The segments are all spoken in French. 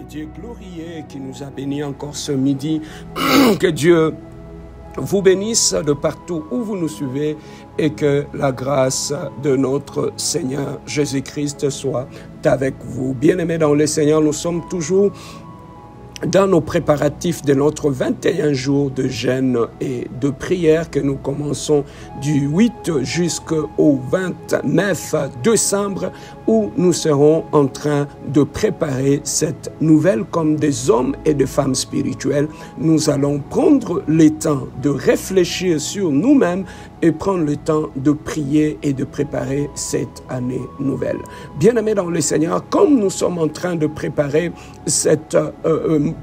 Dieu glorieux qui nous a bénis encore ce midi. Que Dieu vous bénisse de partout où vous nous suivez et que la grâce de notre Seigneur Jésus-Christ soit avec vous. Bien-aimés dans le Seigneur, nous sommes toujours dans nos préparatifs de notre 21 jours de jeûne et de prière que nous commençons du 8 jusqu'au 29 décembre où nous serons en train de préparer cette nouvelle comme des hommes et des femmes spirituels. Nous allons prendre le temps de réfléchir sur nous-mêmes et prendre le temps de prier et de préparer cette année nouvelle. Bien-aimés dans le Seigneur, comme nous sommes en train de préparer cette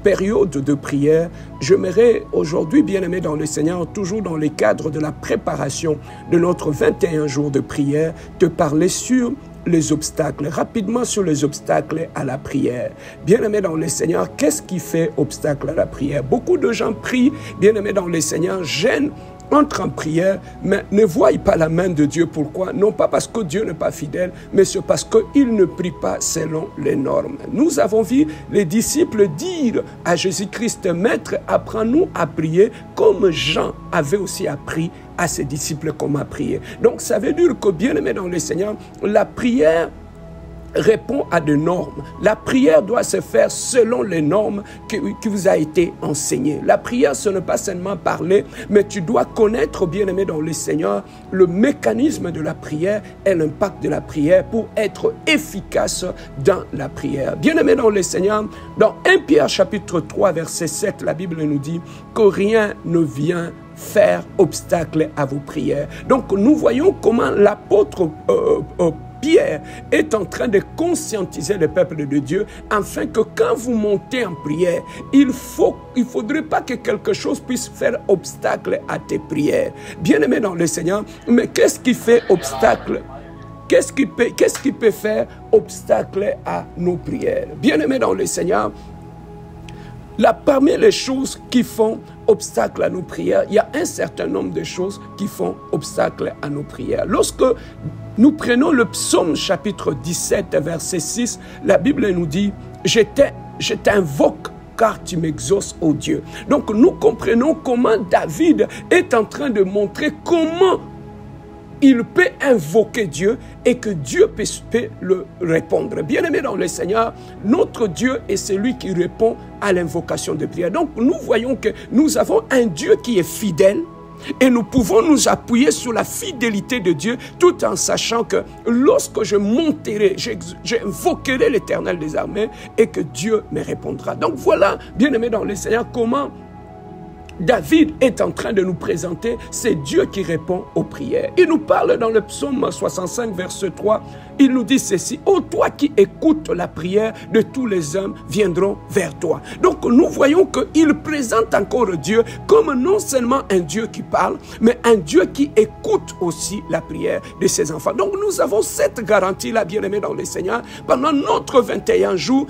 période de prière, j'aimerais aujourd'hui, bien-aimés dans le Seigneur, toujours dans le cadre de la préparation de notre 21 jours de prière, te parler sur les obstacles, rapidement sur les obstacles à la prière. Bien-aimés dans le Seigneur, qu'est-ce qui fait obstacle à la prière? Beaucoup de gens prient, bien-aimés dans le Seigneur, gênent, entrent en prière, mais ne voient pas la main de Dieu. Pourquoi? Non pas parce que Dieu n'est pas fidèle, mais c'est parce qu'il ne prie pas selon les normes. Nous avons vu les disciples dire à Jésus-Christ, Maître, apprends-nous à prier comme Jean avait aussi appris à ses disciples comment prier. Donc ça veut dire que, bien-aimés dans le Seigneur, la prière répond à des normes. La prière doit se faire selon les normes qui vous a été enseignées. La prière, ce n'est pas seulement parler, mais tu dois connaître, bien-aimé dans le Seigneur, le mécanisme de la prière et l'impact de la prière pour être efficace dans la prière. Bien-aimé dans le Seigneur, dans 1 Pierre chapitre 3, verset 7, la Bible nous dit que rien ne vient faire obstacle à vos prières. Donc nous voyons comment l'apôtre Pierre est en train de conscientiser le peuple de Dieu afin que quand vous montez en prière, il faudrait pas que quelque chose puisse faire obstacle à tes prières. Bien-aimé dans le Seigneur, mais qu'est-ce qui fait obstacle? Qu'est-ce qui peut faire obstacle à nos prières? Bien-aimé dans le Seigneur, parmi les choses qui font obstacle à nos prières, il y a un certain nombre de choses qui font obstacle à nos prières. Lorsque nous prenons le psaume chapitre 17, verset 6, la Bible nous dit « Je t'invoque car tu m'exauces, ô Dieu ». Donc nous comprenons comment David est en train de montrer comment il peut invoquer Dieu et que Dieu peut le répondre. Bien-aimé dans le Seigneur, notre Dieu est celui qui répond à l'invocation de prière. Donc nous voyons que nous avons un Dieu qui est fidèle et nous pouvons nous appuyer sur la fidélité de Dieu tout en sachant que lorsque je monterai, j'invoquerai l'Éternel des armées et que Dieu me répondra. Donc voilà, bien-aimé dans le Seigneur, comment David est en train de nous présenter, c'est Dieu qui répond aux prières. Il nous parle dans le psaume 65, verset 3, il nous dit ceci, « Ô toi qui écoutes la prière de tous les hommes viendront vers toi. » Donc nous voyons qu'il présente encore Dieu comme non seulement un Dieu qui parle, mais un Dieu qui écoute aussi la prière de ses enfants. Donc nous avons cette garantie-là, bien-aimés dans le Seigneur, pendant notre 21 jours,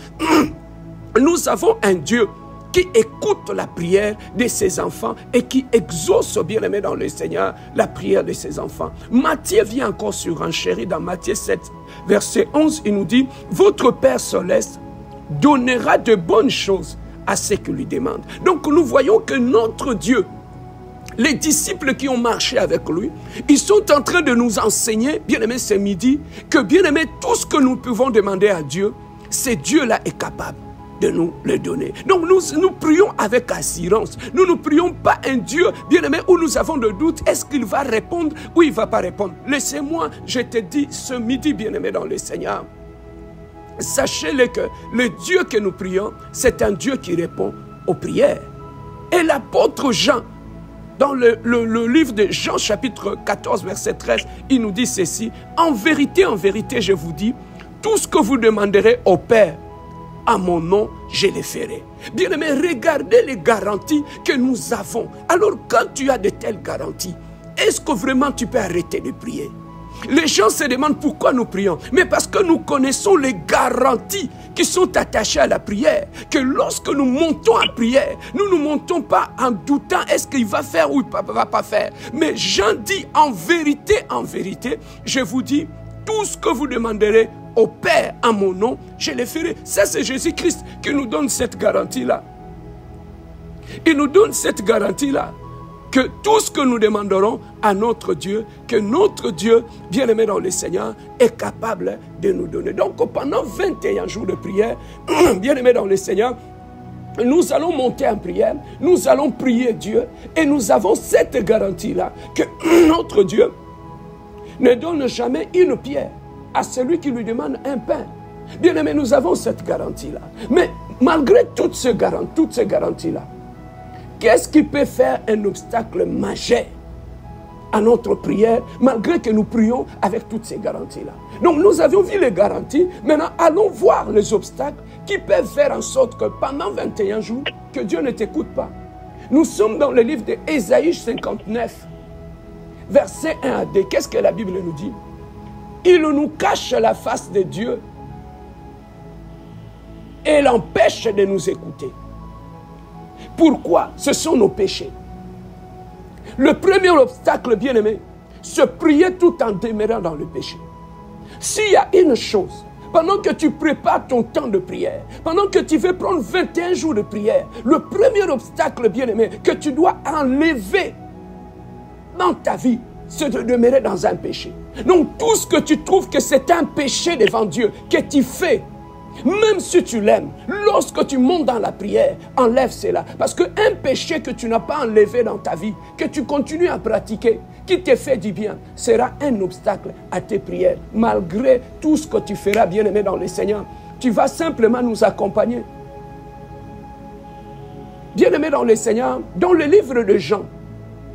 nous avons un Dieu qui écoute la prière de ses enfants et qui exauce, bien-aimé dans le Seigneur, la prière de ses enfants. Matthieu vient encore surenchérir dans Matthieu 7, verset 11, il nous dit « Votre Père céleste donnera de bonnes choses à ceux qui lui demandent. » Donc nous voyons que notre Dieu, les disciples qui ont marché avec lui, ils sont en train de nous enseigner, bien-aimé ce midi, que bien-aimé, tout ce que nous pouvons demander à Dieu, c'est Dieu-là est capable de nous le donner. Donc nous prions avec assurance. Nous ne prions pas un Dieu, bien-aimé, où nous avons de doutes. Est-ce qu'il va répondre ou il ne va pas répondre? Laissez-moi, je te dis ce midi, bien-aimé dans le Seigneur, sachez-le que le Dieu que nous prions, c'est un Dieu qui répond aux prières. Et l'apôtre Jean, dans le livre de Jean chapitre 14, verset 13, il nous dit ceci, « En vérité, je vous dis, tout ce que vous demanderez au Père, à mon nom, je les ferai. » Bien-aimé, regardez les garanties que nous avons. Alors, quand tu as de telles garanties, est-ce que vraiment tu peux arrêter de prier? Les gens se demandent pourquoi nous prions. Mais parce que nous connaissons les garanties qui sont attachées à la prière. Que lorsque nous montons en prière, nous ne montons pas en doutant est-ce qu'il va faire ou il ne va pas faire. Mais Jean dit en vérité, je vous dis, tout ce que vous demanderez au Père en mon nom, je le ferai. Ça, c'est Jésus-Christ qui nous donne cette garantie-là. Il nous donne cette garantie-là, que tout ce que nous demanderons à notre Dieu, que notre Dieu, bien-aimé dans le Seigneur, est capable de nous donner. Donc, pendant 21 jours de prière, bien-aimé dans le Seigneur, nous allons monter en prière, nous allons prier Dieu, et nous avons cette garantie-là, que notre Dieu ne donne jamais une pierre à celui qui lui demande un pain. Bien-aimé, nous avons cette garantie-là. Mais malgré toutes ces garanties-là, qu'est-ce qui peut faire un obstacle majeur à notre prière, malgré que nous prions avec toutes ces garanties-là? Donc nous avions vu les garanties, maintenant allons voir les obstacles qui peuvent faire en sorte que pendant 21 jours, que Dieu ne t'écoute pas. Nous sommes dans le livre d'Ésaïe 59, verset 1 à 2. Qu'est-ce que la Bible nous dit? Il nous cache la face de Dieu et l'empêche de nous écouter. Pourquoi? Ce sont nos péchés. Le premier obstacle, bien-aimé, c'est prier tout en demeurant dans le péché. S'il y a une chose, pendant que tu prépares ton temps de prière, pendant que tu veux prendre 21 jours de prière, le premier obstacle, bien-aimé, que tu dois enlever dans ta vie, c'est de demeurer dans un péché. Donc tout ce que tu trouves que c'est un péché devant Dieu, que tu fais, même si tu l'aimes, lorsque tu montes dans la prière, enlève cela. Parce qu'un péché que tu n'as pas enlevé dans ta vie, que tu continues à pratiquer, qui te fait du bien, sera un obstacle à tes prières. Malgré tout ce que tu feras, bien-aimé dans le Seigneur, tu vas simplement nous accompagner. Bien-aimé dans le Seigneur, dans le livre de Jean,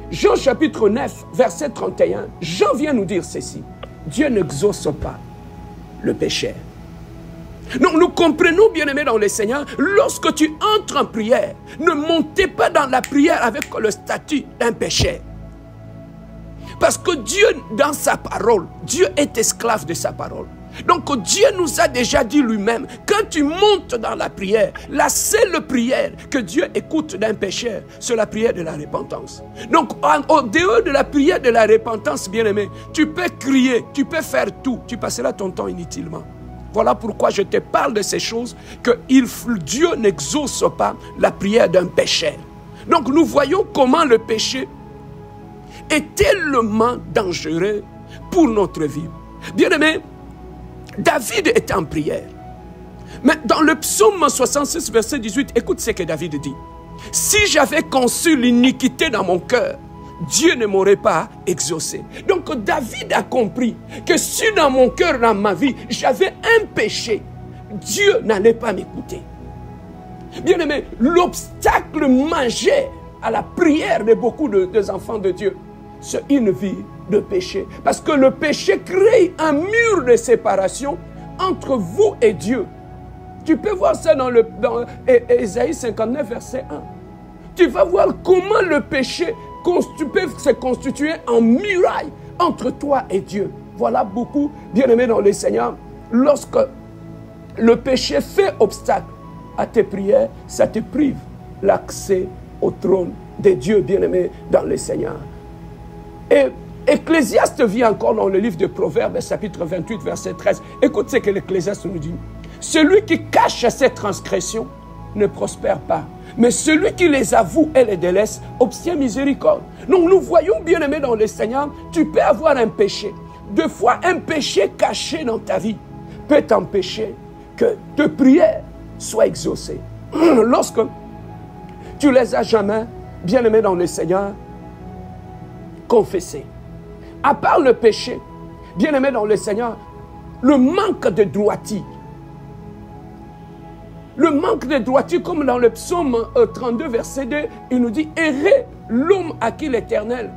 Jean chapitre 9, verset 31, Jean vient nous dire ceci: Dieu n'exauce pas le péché. Donc nous comprenons, bien-aimés dans le Seigneur, lorsque tu entres en prière, ne montez pas dans la prière avec le statut d'un pécheur. Parce que Dieu, dans sa parole, Dieu est esclave de sa parole. Donc Dieu nous a déjà dit lui-même, quand tu montes dans la prière, la seule prière que Dieu écoute d'un pécheur, c'est la prière de la repentance. Donc au dehors de la prière de la repentance, bien-aimé, tu peux crier, tu peux faire tout, tu passeras ton temps inutilement. Voilà pourquoi je te parle de ces choses, que Dieu n'exauce pas la prière d'un pécheur. Donc nous voyons comment le péché est tellement dangereux pour notre vie. Bien-aimé, David était en prière. Mais dans le psaume 66, verset 18, écoute ce que David dit. « Si j'avais conçu l'iniquité dans mon cœur, Dieu ne m'aurait pas exaucé. » Donc David a compris que si dans mon cœur, dans ma vie, j'avais un péché, Dieu n'allait pas m'écouter. Bien-aimé, l'obstacle majeur à la prière de beaucoup des enfants de Dieu, c'est une vie de péché. Parce que le péché crée un mur de séparation entre vous et Dieu. Tu peux voir ça dans Ésaïe 59, verset 1. Tu vas voir comment le péché peut se constituer en muraille entre toi et Dieu. Voilà beaucoup, bien-aimés dans le Seigneur, lorsque le péché fait obstacle à tes prières, ça te prive l'accès au trône de Dieu, bien-aimé dans le Seigneur. Et Ecclésiaste vit encore dans le livre de Proverbes, chapitre 28, verset 13. Écoute ce que l'Ecclésiaste nous dit. Celui qui cache ses transgressions ne prospère pas, mais celui qui les avoue et les délaisse obtient miséricorde. Donc nous voyons, bien-aimés dans le Seigneur, tu peux avoir un péché. Deux fois, un péché caché dans ta vie peut t'empêcher que tes prières soient exaucées. Lorsque tu les as jamais, bien-aimés dans le Seigneur, confessés. À part le péché, bien-aimés dans le Seigneur, le manque de droiture. Le manque de droiture, comme dans le psaume 32, verset 2, il nous dit, errez l'homme à qui l'Éternel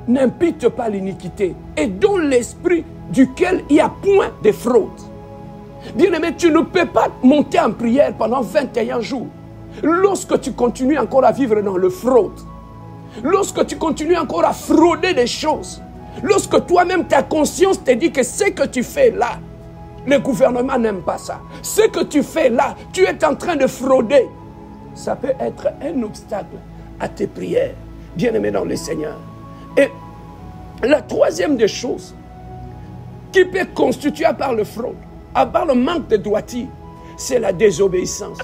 n'impute pas l'iniquité et dont l'esprit duquel il n'y a point de fraude. Bien-aimé, tu ne peux pas monter en prière pendant 21 jours lorsque tu continues encore à vivre dans le fraude. Lorsque tu continues encore à frauder des choses, lorsque toi-même ta conscience te dit que ce que tu fais là, le gouvernement n'aime pas ça. Ce que tu fais là, tu es en train de frauder. Ça peut être un obstacle à tes prières, bien-aimé dans le Seigneur. Et la troisième des choses qui peut constituer à part le fraude, À part le manque de droiture, c'est la désobéissance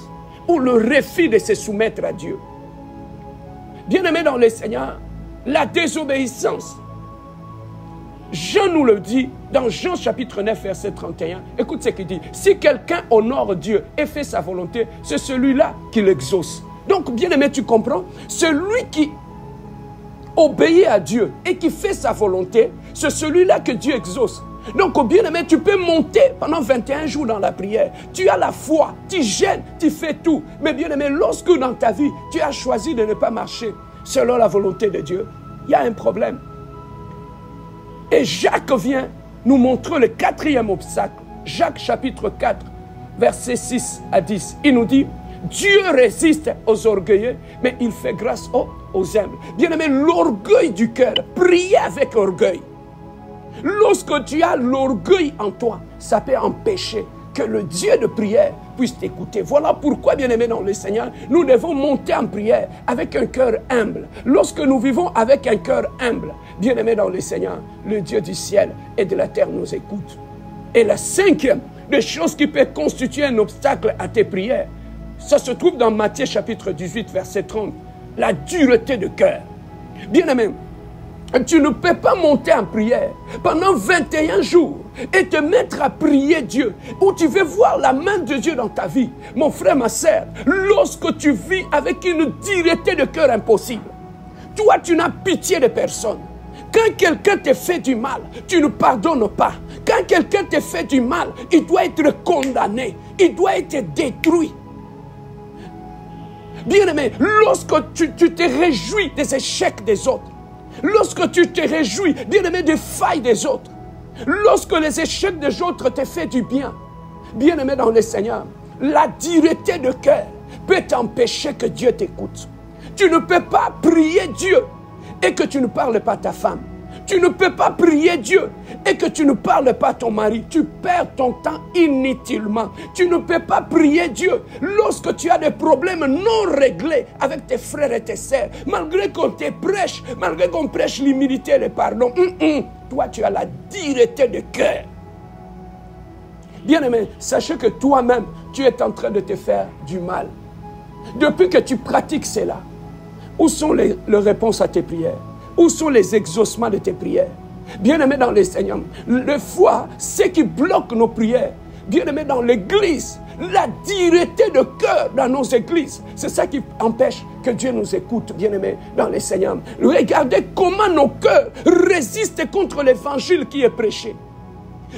ou le refus de se soumettre à Dieu. Bien-aimés dans le Seigneur, la désobéissance, Jean nous le dit dans Jean chapitre 9 verset 31. Écoute ce qu'il dit. Si quelqu'un honore Dieu et fait sa volonté, c'est celui-là qui l'exauce. Donc bien-aimé, tu comprends? Celui qui obéit à Dieu et qui fait sa volonté, c'est celui-là que Dieu exauce. Donc bien-aimé, tu peux monter pendant 21 jours dans la prière. Tu as la foi, tu gênes, tu fais tout. Mais bien-aimé, lorsque dans ta vie, tu as choisi de ne pas marcher selon la volonté de Dieu, il y a un problème. Et Jacques vient nous montrer le quatrième obstacle. Jacques chapitre 4, versets 6 à 10. Il nous dit, Dieu résiste aux orgueilleux, mais il fait grâce aux humbles. Bien-aimé, l'orgueil du cœur, prier avec orgueil. Lorsque tu as l'orgueil en toi, ça peut empêcher que le Dieu de prière puisse t'écouter. Voilà pourquoi, bien-aimés dans le Seigneur, nous devons monter en prière avec un cœur humble. Lorsque nous vivons avec un cœur humble, bien-aimés dans le Seigneur, le Dieu du ciel et de la terre nous écoute. Et la cinquième des choses qui peut constituer un obstacle à tes prières, ça se trouve dans Matthieu chapitre 18, verset 30. La dureté de cœur. Bien-aimés, tu ne peux pas monter en prière pendant 21 jours et te mettre à prier Dieu, où tu veux voir la main de Dieu dans ta vie. Mon frère, ma sœur, lorsque tu vis avec une dureté de cœur impossible, toi, tu n'as pitié de personne. Quand quelqu'un te fait du mal, tu ne pardonnes pas. Quand quelqu'un te fait du mal, il doit être condamné, il doit être détruit. Bien-aimé, lorsque tu te réjouis des échecs des autres, lorsque tu te réjouis, bien-aimé, des failles des autres, lorsque les échecs des autres te font du bien, bien-aimé dans le Seigneur, la dureté de cœur peut t'empêcher que Dieu t'écoute. Tu ne peux pas prier Dieu et que tu ne parles pas à ta femme. Tu ne peux pas prier Dieu et que tu ne parles pas à ton mari. Tu perds ton temps inutilement. Tu ne peux pas prier Dieu lorsque tu as des problèmes non réglés avec tes frères et tes sœurs. Malgré qu'on te prêche, malgré qu'on prêche l'humilité et le pardon. Toi, tu as la dureté de cœur. Bien-aimé, sachez que toi-même, tu es en train de te faire du mal. Depuis que tu pratiques cela, où sont les réponses à tes prières? Où sont les exaucements de tes prières? Bien-aimés dans le Seigneur, le foi, ce qui bloque nos prières. Bien-aimés dans l'église, la dureté de cœur dans nos églises, c'est ça qui empêche que Dieu nous écoute, bien-aimés dans le Seigneur. Regardez comment nos cœurs résistent contre l'évangile qui est prêché.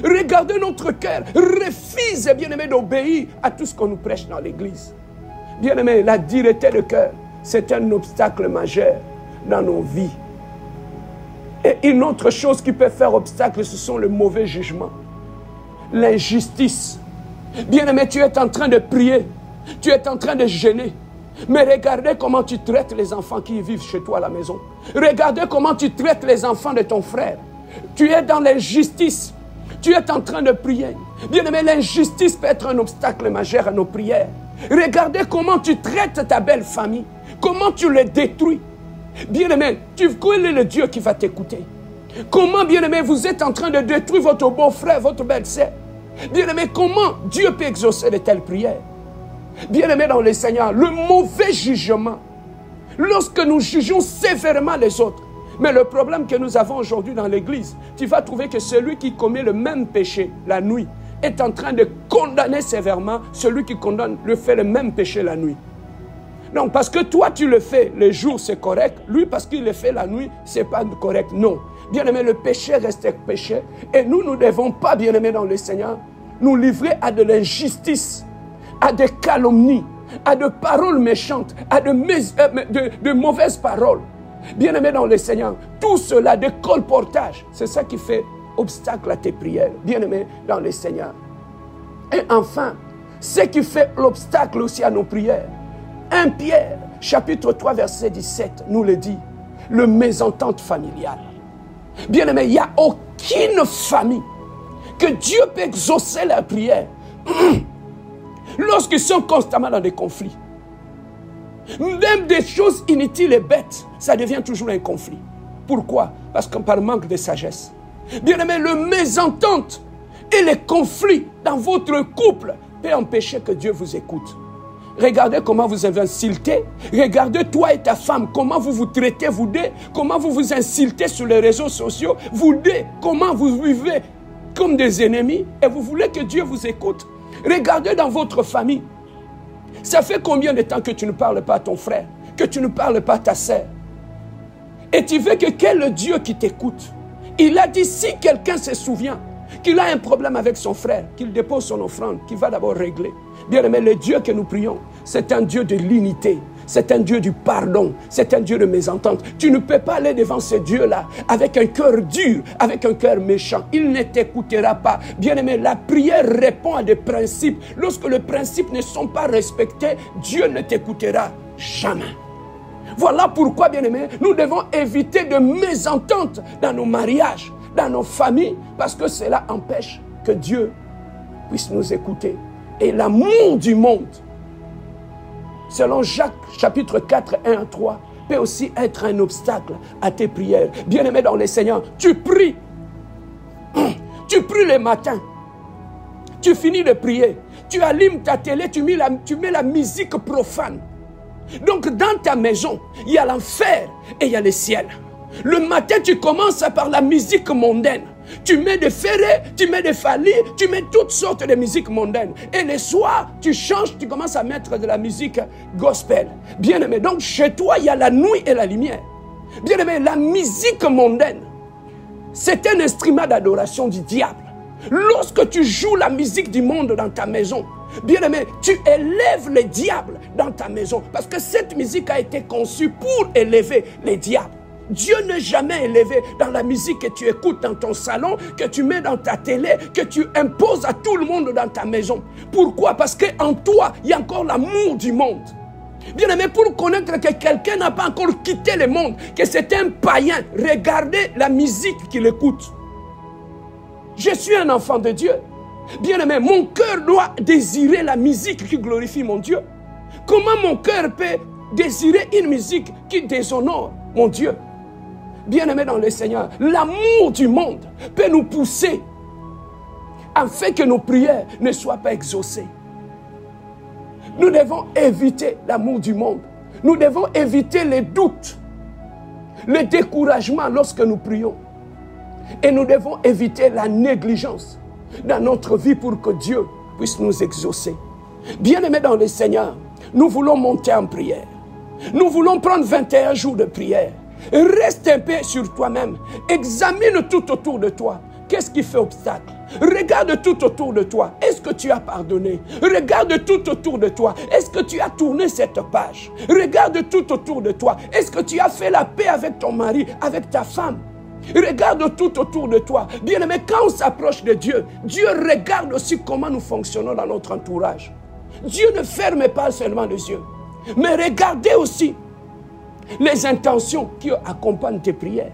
Regardez notre cœur, refuse, bien-aimés, d'obéir à tout ce qu'on nous prêche dans l'église. Bien-aimés, la dureté de cœur, c'est un obstacle majeur dans nos vies. Et une autre chose qui peut faire obstacle, ce sont les mauvais jugements, l'injustice. Bien-aimé, tu es en train de prier, tu es en train de jeûner, mais regardez comment tu traites les enfants qui vivent chez toi à la maison. Regardez comment tu traites les enfants de ton frère. Tu es dans l'injustice, tu es en train de prier. Bien-aimé, l'injustice peut être un obstacle majeur à nos prières. Regardez comment tu traites ta belle famille, comment tu les détruis. Bien-aimé, tu connais le Dieu qui va t'écouter. Comment, bien-aimé, vous êtes en train de détruire votre beau-frère, votre belle-sœur. Bien-aimé, comment Dieu peut exaucer de telles prières? Bien-aimé dans le Seigneur, le mauvais jugement. Lorsque nous jugeons sévèrement les autres. Mais le problème que nous avons aujourd'hui dans l'église, tu vas trouver que celui qui commet le même péché la nuit est en train de condamner sévèrement celui qui fait le même péché la nuit. Non, parce que toi, tu le fais le jour, c'est correct. Lui, parce qu'il le fait la nuit, c'est pas correct. Non. Bien-aimé, le péché reste péché. Et nous ne devons pas, bien-aimé dans le Seigneur, nous livrer à de l'injustice, à des calomnies, à de paroles méchantes, à de mauvaises paroles. Bien-aimé dans le Seigneur, tout cela, des colportages, c'est ça qui fait obstacle à tes prières. Bien-aimé dans le Seigneur. Et enfin, ce qui fait l'obstacle aussi à nos prières, 1 Pierre, chapitre 3, verset 17, nous le dit, le mésentente familiale. Bien-aimé, il n'y a aucune famille que Dieu peut exaucer la prière lorsqu'ils sont constamment dans des conflits. Même des choses inutiles et bêtes, ça devient toujours un conflit. Pourquoi? Parce que par manque de sagesse. Bien-aimé, le mésentente et les conflits dans votre couple peuvent empêcher que Dieu vous écoute. Regardez comment vous avez insulté. Regardez toi et ta femme, comment vous vous traitez, vous deux. Comment vous vous insultez sur les réseaux sociaux. Vous deux, comment vous vivez comme des ennemis. Et vous voulez que Dieu vous écoute. Regardez dans votre famille. Ça fait combien de temps que tu ne parles pas à ton frère, que tu ne parles pas à ta sœur. Et tu veux que quel Dieu qui t'écoute. Il a dit, si quelqu'un se souvient qu'il a un problème avec son frère, qu'il dépose son offrande, qu'il va d'abord régler. Bien aimé, le Dieu que nous prions, c'est un Dieu de l'unité, c'est un Dieu du pardon, c'est un Dieu de mésentente. Tu ne peux pas aller devant ce Dieu-là avec un cœur dur, avec un cœur méchant. Il ne t'écoutera pas. Bien aimé, la prière répond à des principes. Lorsque les principes ne sont pas respectés, Dieu ne t'écoutera jamais. Voilà pourquoi, bien aimé, nous devons éviter de mésententes dans nos mariages, dans nos familles, parce que cela empêche que Dieu puisse nous écouter. Et l'amour du monde, selon Jacques chapitre 4, 1 à 3, peut aussi être un obstacle à tes prières. Bien-aimé dans le Seigneur, tu pries. Tu pries le matin. Tu finis de prier. Tu allumes ta télé, tu mets la musique profane. Donc dans ta maison, il y a l'enfer et il y a le ciel. Le matin, tu commences par la musique mondaine. Tu mets des ferrets, tu mets des falis, tu mets toutes sortes de musique mondaine. Et le soir, tu changes, tu commences à mettre de la musique gospel. Bien aimé, donc chez toi, il y a la nuit et la lumière. Bien aimé, la musique mondaine, c'est un instrument d'adoration du diable. Lorsque tu joues la musique du monde dans ta maison, bien aimé, tu élèves le diable dans ta maison. Parce que cette musique a été conçue pour élever les diables. Dieu n'est jamais élevé dans la musique que tu écoutes dans ton salon, que tu mets dans ta télé, que tu imposes à tout le monde dans ta maison. Pourquoi? Parce qu'en toi, il y a encore l'amour du monde. Bien aimé, pour connaître que quelqu'un n'a pas encore quitté le monde, que c'est un païen, regardez la musique qu'il écoute. Je suis un enfant de Dieu. Bien aimé, mon cœur doit désirer la musique qui glorifie mon Dieu. Comment mon cœur peut désirer une musique qui déshonore mon Dieu? Bien-aimé dans le Seigneur, l'amour du monde peut nous pousser afin que nos prières ne soient pas exaucées. Nous devons éviter l'amour du monde. Nous devons éviter les doutes, le découragement lorsque nous prions. Et nous devons éviter la négligence dans notre vie pour que Dieu puisse nous exaucer. Bien-aimé dans le Seigneur, nous voulons monter en prière. Nous voulons prendre 21 jours de prière. Reste un peu sur toi-même. Examine tout autour de toi. Qu'est-ce qui fait obstacle? Regarde tout autour de toi. Est-ce que tu as pardonné? Regarde tout autour de toi. Est-ce que tu as tourné cette page? Regarde tout autour de toi. Est-ce que tu as fait la paix avec ton mari, avec ta femme? Regarde tout autour de toi. Bien-aimé, quand on s'approche de Dieu, Dieu regarde aussi comment nous fonctionnons dans notre entourage. Dieu ne ferme pas seulement les yeux, mais regardez aussi les intentions qui accompagnent tes prières.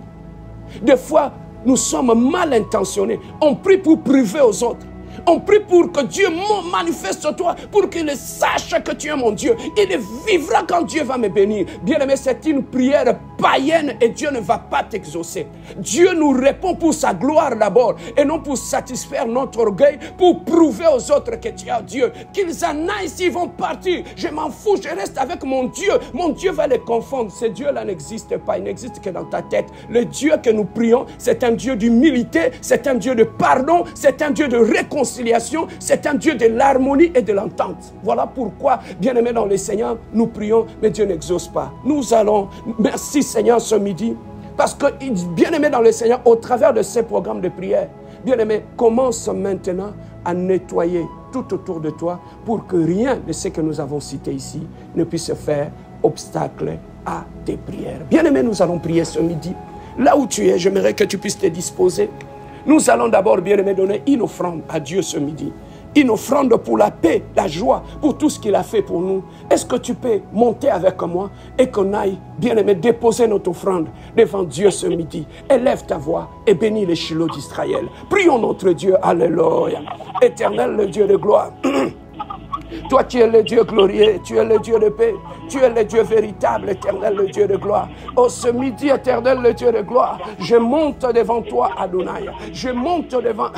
Des fois, nous sommes mal intentionnés. On prie pour priver aux autres. On prie pour que Dieu manifeste sur toi, pour qu'il sache que tu es mon Dieu. Il vivra quand Dieu va me bénir. Bien aimé, c'est une prière païenne et Dieu ne va pas t'exaucer. Dieu nous répond pour sa gloire d'abord et non pour satisfaire notre orgueil, pour prouver aux autres que tu es Dieu. Qu'ils en aillent s'ils vont partir. Je m'en fous, je reste avec mon Dieu. Mon Dieu va les confondre. Ce Dieu-là n'existe pas, il n'existe que dans ta tête. Le Dieu que nous prions, c'est un Dieu d'humilité, c'est un Dieu de pardon, c'est un Dieu de réconciliation, c'est un Dieu de l'harmonie et de l'entente. Voilà pourquoi, bien-aimés dans le Seigneur, nous prions, mais Dieu n'exauce pas. Nous allons, merci Seigneur ce midi, parce que, bien-aimés dans le Seigneur, au travers de ces programmes de prière, bien-aimés, commence maintenant à nettoyer tout autour de toi pour que rien de ce que nous avons cité ici ne puisse faire obstacle à tes prières. Bien-aimés, nous allons prier ce midi. Là où tu es, j'aimerais que tu puisses te disposer. Nous allons d'abord, bien-aimé, donner une offrande à Dieu ce midi. Une offrande pour la paix, la joie, pour tout ce qu'il a fait pour nous. Est-ce que tu peux monter avec moi et qu'on aille, bien-aimé, déposer notre offrande devant Dieu ce midi? Élève ta voix et bénis les Shiloh d'Israël. Prions notre Dieu, alléluia. Éternel, le Dieu de gloire. Toi, tu es le Dieu glorieux, tu es le Dieu de paix. Tu es le Dieu véritable, éternel, le Dieu de gloire. Oh, ce midi, éternel, le Dieu de gloire, je monte devant toi, Adonai. Je monte devant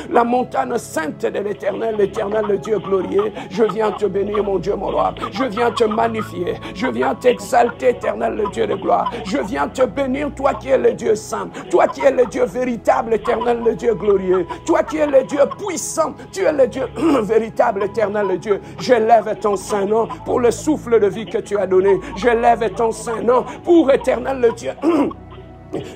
la montagne sainte de l'éternel, le Dieu glorieux. Je viens te bénir, mon Dieu, mon roi. Je viens te magnifier. Je viens t'exalter, éternel, le Dieu de gloire. Je viens te bénir, toi qui es le Dieu saint. Toi qui es le Dieu véritable, éternel, le Dieu glorieux. Toi qui es le Dieu puissant. Tu es le Dieu véritable, éternel, le Dieu. Je lève ton saint nom pour le souffle de vie que tu as donné. Je lève ton saint nom pour, éternel, le Dieu.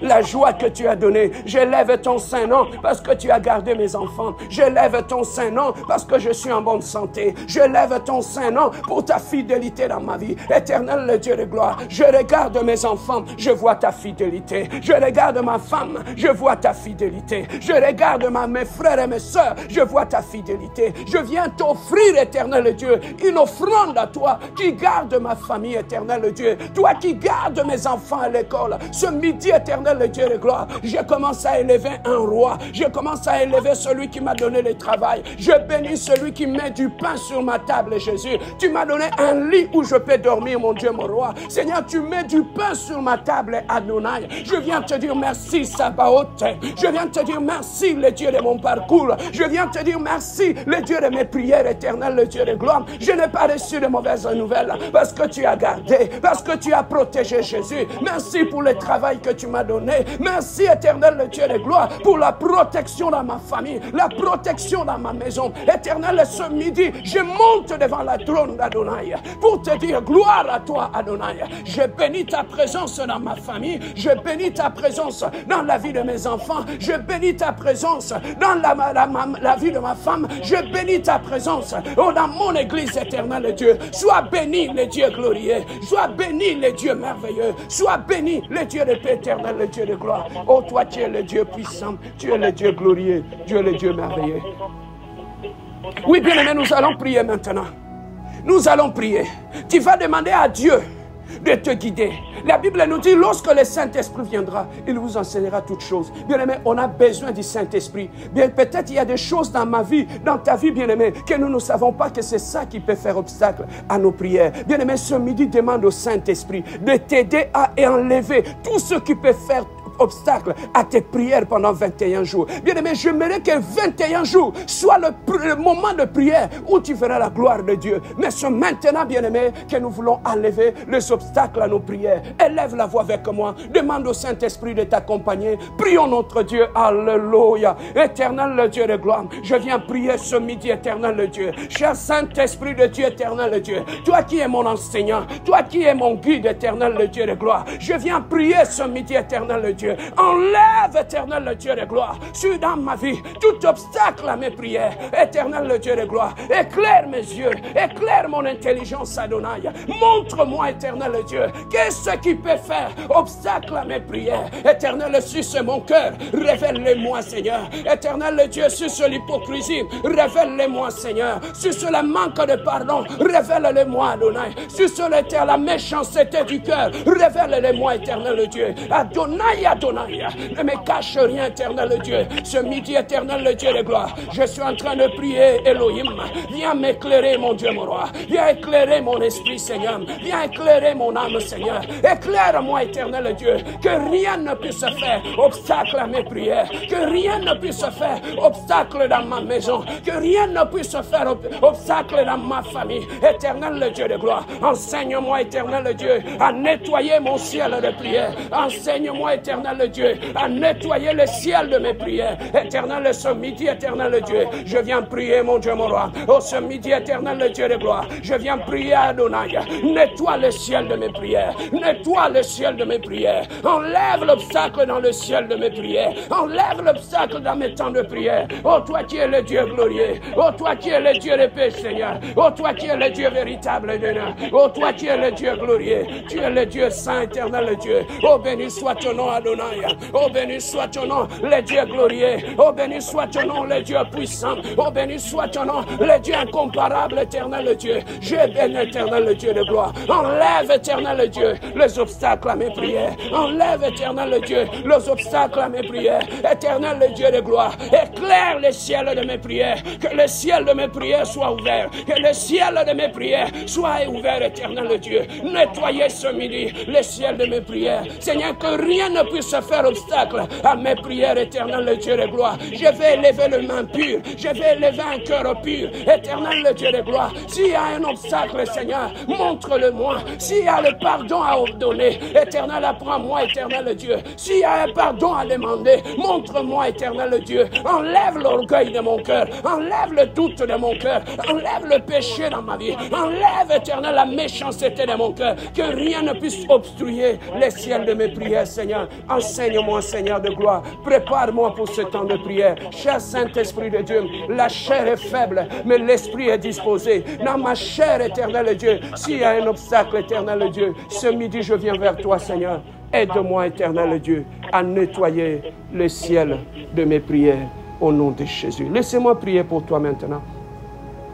La joie que tu as donnée, je lève ton saint nom parce que tu as gardé mes enfants. Je lève ton saint nom parce que je suis en bonne santé. Je lève ton saint nom pour ta fidélité dans ma vie. Éternel, le Dieu de gloire, je regarde mes enfants, je vois ta fidélité. Je regarde ma femme, je vois ta fidélité. Je regarde mes frères et mes sœurs, je vois ta fidélité. Je viens t'offrir, éternel Dieu, une offrande à toi qui garde ma famille, éternel Dieu. Toi qui gardes mes enfants à l'école. Ce midi, éternel, le Dieu de gloire, je commence à élever un roi. Je commence à élever celui qui m'a donné le travail. Je bénis celui qui met du pain sur ma table, Jésus. Tu m'as donné un lit où je peux dormir, mon Dieu, mon roi. Seigneur, tu mets du pain sur ma table, Adonai. Je viens te dire merci, Sabaoth. Je viens te dire merci, le Dieu de mon parcours. Je viens te dire merci, le Dieu de mes prières, éternel, le Dieu de gloire. Je n'ai pas reçu de mauvaises nouvelles parce que tu as gardé, parce que tu as protégé Jésus. Merci pour le travail que tu m'as donné. Merci, éternel, le Dieu de gloire, pour la protection dans ma famille, la protection dans ma maison. Éternel, ce midi, je monte devant la trône d'Adonai pour te dire gloire à toi, Adonai. Je bénis ta présence dans ma famille. Je bénis ta présence dans la vie de mes enfants. Je bénis ta présence dans la vie de ma femme. Je bénis ta présence dans mon église, éternel Dieu. Sois béni, le Dieu glorieux. Sois béni, le Dieu merveilleux. Sois béni, le Dieu de paix éternelle, le Dieu de gloire. Oh, toi, tu es le Dieu puissant. Tu es le Dieu glorieux. Tu es le Dieu merveilleux. Oui, bien-aimé, nous allons prier maintenant. Nous allons prier. Tu vas demander à Dieu de te guider. La Bible nous dit, lorsque le Saint-Esprit viendra, il vous enseignera toutes choses. Bien-aimé, on a besoin du Saint-Esprit. Bien, peut-être il y a des choses dans ma vie, dans ta vie, bien-aimé, que nous ne savons pas que c'est ça qui peut faire obstacle à nos prières. Bien-aimé, ce midi, demande au Saint-Esprit de t'aider à enlever tout ce qui peut faire obstacle à tes prières pendant 21 jours. Bien-aimé, j'aimerais que 21 jours soit le moment de prière où tu verras la gloire de Dieu. Mais c'est maintenant, bien-aimé, que nous voulons enlever les obstacles à nos prières. Élève la voix avec moi. Demande au Saint-Esprit de t'accompagner. Prions notre Dieu. Alléluia. Éternel, le Dieu de gloire, je viens prier ce midi, éternel, le Dieu. Cher Saint-Esprit de Dieu, éternel, le Dieu. Toi qui es mon enseignant, toi qui es mon guide, éternel, le Dieu de gloire. Je viens prier ce midi, éternel, le Dieu. Enlève, éternel, le Dieu de gloire, sur dans ma vie, tout obstacle à mes prières. Éternel, le Dieu de gloire, éclaire mes yeux, éclaire mon intelligence, Adonai. Montre-moi, éternel, le Dieu, qu'est-ce qui peut faire obstacle à mes prières. Éternel, suce mon cœur, révèle-le-moi, Seigneur. Éternel, le Dieu, suce l'hypocrisie, révèle-le-moi, Seigneur. Suce le manque de pardon, révèle-le-moi, Adonai. Suce la méchanceté du cœur, révèle-le-moi, éternel, le Dieu. Adonai, Adonai, ne me cache rien, éternel Dieu. Ce midi, éternel le Dieu de gloire, je suis en train de prier, Elohim. Viens m'éclairer, mon Dieu, mon roi. Viens éclairer mon esprit, Seigneur. Viens éclairer mon âme, Seigneur. Éclaire-moi, éternel Dieu, que rien ne puisse faire obstacle à mes prières, que rien ne puisse faire obstacle dans ma maison, que rien ne puisse faire obstacle dans ma famille. Éternel le Dieu de gloire, enseigne-moi, éternel Dieu, à nettoyer mon ciel de prière. Enseigne-moi, éternel Dieu, à nettoyer le ciel de mes prières. Éternel, ce midi, éternel Dieu, je viens prier, mon Dieu, mon roi. Oh, ce midi, éternel Dieu de gloire, je viens prier à Adonai. Nettoie le ciel de mes prières. Nettoie le ciel de mes prières. Enlève l'obstacle dans le ciel de mes prières. Enlève l'obstacle dans mes temps de prière. Oh, toi qui es le Dieu glorieux. Oh, toi qui es le Dieu de paix, Seigneur. Oh, toi qui es le Dieu véritable de nous. Oh, toi qui es le Dieu glorieux. Tu es le Dieu saint, éternel Dieu. Oh, béni soit ton nom, Adonai. Adonai. Oh, béni soit ton nom, le Dieu glorieux. Oh, béni soit ton nom, le Dieu puissant. Oh, béni soit ton nom, le Dieu incomparable, éternel Dieu. Je bénis, éternel Dieu de gloire. Enlève, éternel Dieu, les obstacles à mes prières. Enlève, éternel Dieu, les obstacles à mes prières. Éternel Dieu de gloire, éclaire le ciel de mes prières. Que le ciel de mes prières soit ouvert. Que le ciel de mes prières soit ouvert, éternel Dieu. Nettoyez ce midi le ciel de mes prières. Seigneur, que rien ne puisse faire obstacle à mes prières, éternel Dieu de gloire. Je vais élever le main pure. Je vais élever un cœur pur. Éternel Dieu de gloire. S'il y a un obstacle, Seigneur, montre-le-moi. S'il y a le pardon à donner, éternel, apprends-moi, éternel Dieu. S'il y a un pardon à demander, montre-moi, éternel Dieu. Enlève l'orgueil de mon cœur. Enlève le doute de mon cœur. Enlève le péché dans ma vie. Enlève, éternel, la méchanceté de mon cœur. Que rien ne puisse obstruer les ciels de mes prières, Seigneur. Enseigne-moi, Seigneur de gloire. Prépare-moi pour ce temps de prière. Cher Saint-Esprit de Dieu, la chair est faible, mais l'esprit est disposé. Dans ma chair, éternel Dieu, s'il y a un obstacle, éternel Dieu, ce midi, je viens vers toi, Seigneur. Aide-moi, éternel Dieu, à nettoyer le ciel de mes prières au nom de Jésus. Laissez-moi prier pour toi maintenant.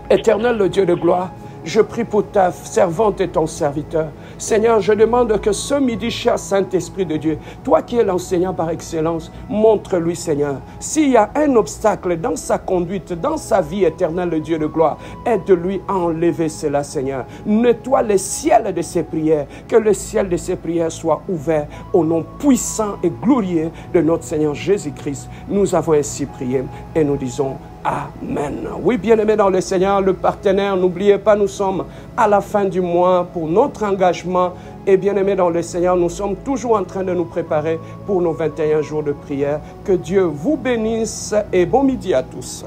Éternel le Dieu de gloire, je prie pour ta servante et ton serviteur. Seigneur, je demande que ce midi, cher Saint-Esprit de Dieu, toi qui es l'enseignant par excellence, montre-lui, Seigneur, s'il y a un obstacle dans sa conduite, dans sa vie, éternelle, le Dieu de gloire, aide-lui à enlever cela, Seigneur. Nettoie le ciel de ses prières, que le ciel de ses prières soit ouvert au nom puissant et glorieux de notre Seigneur Jésus-Christ. Nous avons ainsi prié et nous disons Amen. Oui, bien-aimés dans le Seigneur, le partenaire, n'oubliez pas, nous sommes à la fin du mois pour notre engagement. Et bien-aimés dans le Seigneur, nous sommes toujours en train de nous préparer pour nos 21 jours de prière. Que Dieu vous bénisse et bon midi à tous.